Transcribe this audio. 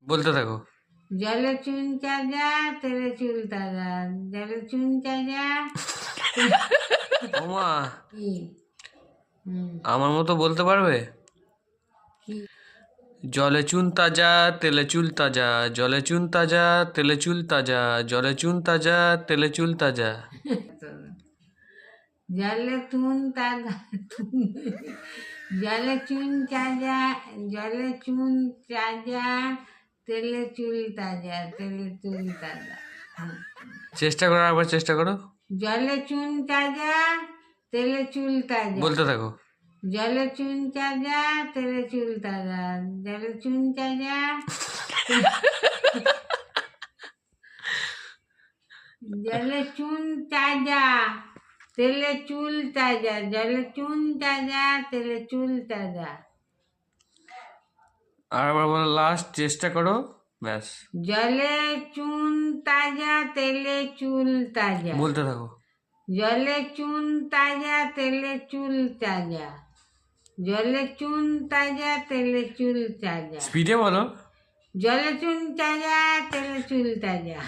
বলতে থাকো। জলে চুন চাজা তেলে চুল তাজা, জলে চুন চাজা ওমা, কি? আমার মতো বলতে পারবে? কি? জলে চুন তাজা তেলে চুল তাজা, জলে চুন তাজা তেলে চুল তাজা, জলে চুন তাজা তেলে চুল তাজা। জলে চুন তাজা, জলে চুন চাজা, জলে চুন চাজা তেলে চুল তাজা, তেলে চুল তাজা। চেষ্টা করো, আবার চেষ্টা করো। জলে চুন চাজা তেলে চুল তাজা, বলতে থাকো। জলে চুন চাজা তেলে চুল তাজা, জলে চুন চাজা জলে চুন তাজা তেলে চুল তাজা, জলে চুন তাজা তেলে চুল তাজা। আর আবার বলো, লাস্ট চেষ্টা করো, ব্যাস। জলে চুন তাজা তেলে চুল তাজা, বলতে থাকো। জলে চুন তাজা তেলে চুল তাজা, জলে চুন তাজা তেলে চুল তাজা। স্পিডে বলো। জলে চুন তাজা তেলে চুল তাজা।